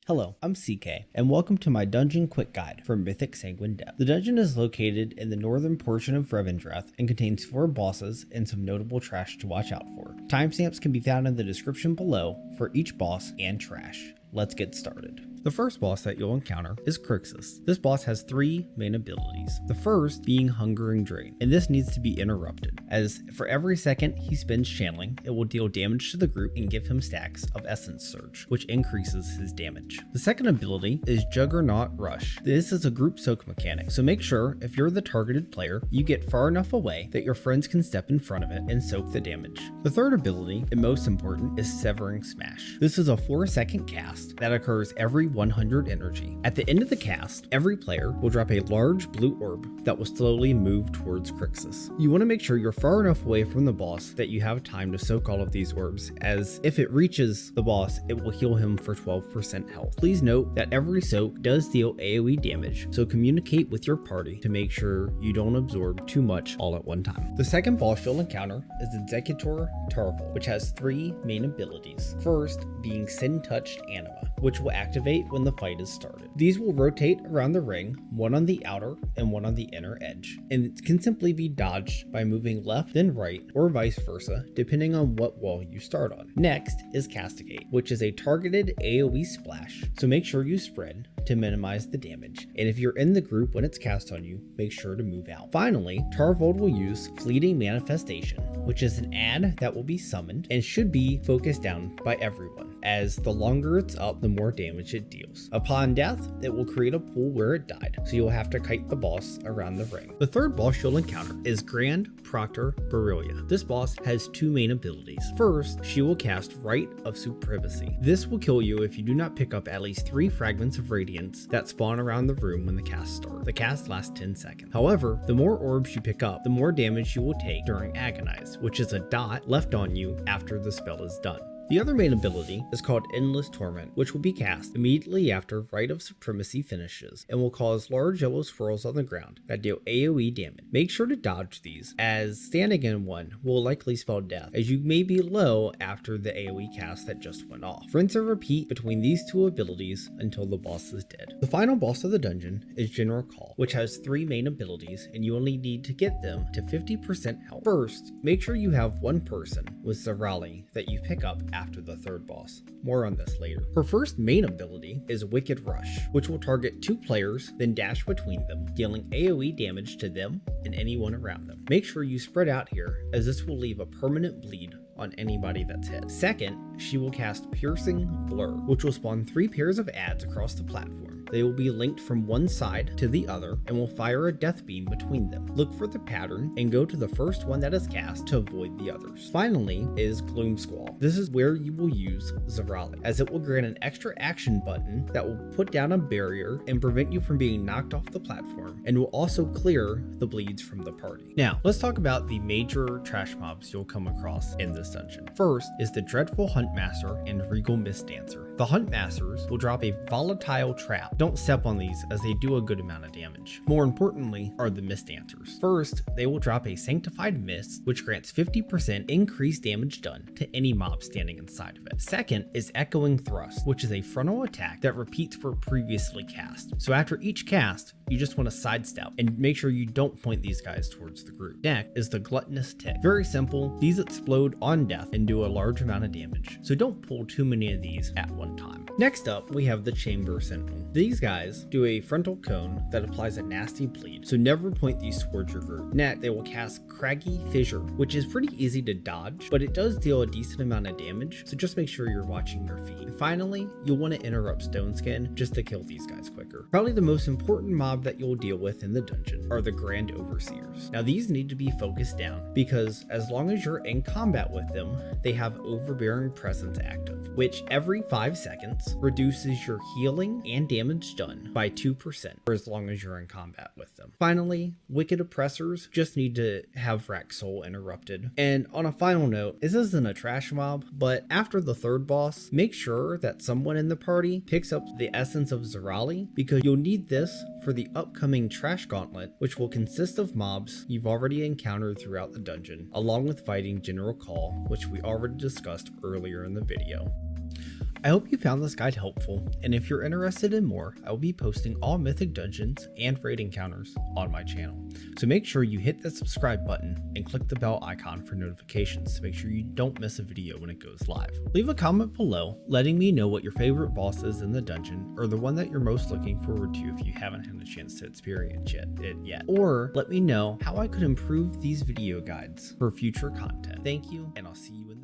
Hello, I'm CK, and welcome to my Dungeon Quick Guide for Mythic Sanguine Depths. The dungeon is located in the northern portion of Revendreth and contains 4 bosses and some notable trash to watch out for. Timestamps can be found in the description below for each boss and trash. Let's get started. The first boss that you'll encounter is Kryxis. This boss has 3 main abilities, the first being Hungering Drain, and this needs to be interrupted, as for every second he spends channeling, it will deal damage to the group and give him stacks of Essence Surge, which increases his damage. The second ability is Juggernaut Rush. This is a group soak mechanic, so make sure if you're the targeted player, you get far enough away that your friends can step in front of it and soak the damage. The third ability, and most important, is Severing Smash. This is a 4-second cast that occurs every 100 energy. At the end of the cast, every player will drop a large blue orb that will slowly move towards Kryxis. You want to make sure you're far enough away from the boss that you have time to soak all of these orbs, as if it reaches the boss, it will heal him for 12% health. Please note that every soak does deal AoE damage, so communicate with your party to make sure you don't absorb too much all at one time. The second boss you'll encounter is Executor Torvald, which has 3 main abilities. First being Sin Touched Anima, which will activate when the fight is started. These will rotate around the ring, one on the outer and one on the inner edge, and it can simply be dodged by moving left then right or vice versa depending on what wall you start on. Next is Castigate, which is a targeted AoE splash, so make sure you spread to minimize the damage, and if you're in the group when it's cast on you, make sure to move out. Finally, Torvald will use Fleeting Manifestation, which is an ad that will be summoned and should be focused down by everyone, as the longer it's up, the more damage it deals. Upon death, it will create a pool where it died, so you'll have to kite the boss around the ring. The third boss you'll encounter is Grand Proctor Beryllia. This boss has 2 main abilities. First, she will cast Rite of Supremacy. This will kill you if you do not pick up at least 3 fragments of radiance that spawn around the room when the cast starts. The cast lasts 10 seconds. However, the more orbs you pick up, the more damage you will take during Agonize, which is a dot left on you after the spell is done. The other main ability is called Endless Torment, which will be cast immediately after Rite of Supremacy finishes and will cause large yellow swirls on the ground that deal AoE damage. Make sure to dodge these, as standing in one will likely spell death, as you may be low after the AoE cast that just went off. Rinse and repeat between these 2 abilities until the boss is dead. The final boss of the dungeon is General Kaal, which has 3 main abilities, and you only need to get them to 50% health. First, make sure you have 1 person with Zerali that you pick up after the 3rd boss. More on this later. Her first main ability is Wicked Rush, which will target 2 players, then dash between them, dealing AoE damage to them and anyone around them. Make sure you spread out here, as this will leave a permanent bleed on anybody that's hit. Second, she will cast Piercing Blur, which will spawn 3 pairs of ads across the platform. They will be linked from one side to the other and will fire a death beam between them. Look for the pattern and go to the first one that is cast to avoid the others. Finally is Gloom Squall. This is where you will use Zerali, as it will grant an extra action button that will put down a barrier and prevent you from being knocked off the platform, and will also clear the bleeds from the party. Now, let's talk about the major trash mobs you'll come across in this dungeon. First is the Dreadful Huntmaster and Regal Mistdancer. The Huntmasters will drop a volatile trap. Don't step on these, as they do a good amount of damage. More importantly are the Mistdancers. First, they will drop a Sanctified Mist, which grants 50% increased damage done to any mob standing inside of it. Second is Echoing Thrust, which is a frontal attack that repeats for previously cast. So after each cast, you just want to sidestep and make sure you don't point these guys towards the group. Next is the Gluttonous Tick. Very simple. These explode on death and do a large amount of damage, so don't pull too many of these at one time. Next up, we have the Chamber Sentinel. These guys do a frontal cone that applies a nasty bleed, so never point these towards your group. Next, they will cast Craggy Fissure, which is pretty easy to dodge, but it does deal a decent amount of damage, so just make sure you're watching your feet. And finally, you'll want to interrupt Stone Skin just to kill these guys quicker. Probably the most important mob that you'll deal with in the dungeon are the Grand Overseers. Now, these need to be focused down, because as long as you're in combat with them, they have Overbearing Presence active, which every 5 seconds reduces your healing and damage done by 2% for as long as you're in combat with them. Finally, Wicked Oppressors just need to have Rack Soul interrupted. And on a final note, this isn't a trash mob, but after the 3rd boss, make sure that someone in the party picks up the Essence of Zerali, because you'll need this for the upcoming Trash Gauntlet, which will consist of mobs you've already encountered throughout the dungeon, along with fighting General Kaal, which we already discussed earlier in the video. I hope you found this guide helpful, and if you're interested in more, I will be posting all mythic dungeons and raid encounters on my channel. So make sure you hit that subscribe button and click the bell icon for notifications to make sure you don't miss a video when it goes live. Leave a comment below letting me know what your favorite boss is in the dungeon, or the one that you're most looking forward to if you haven't had a chance to experience it yet. Or let me know how I could improve these video guides for future content. Thank you, and I'll see you in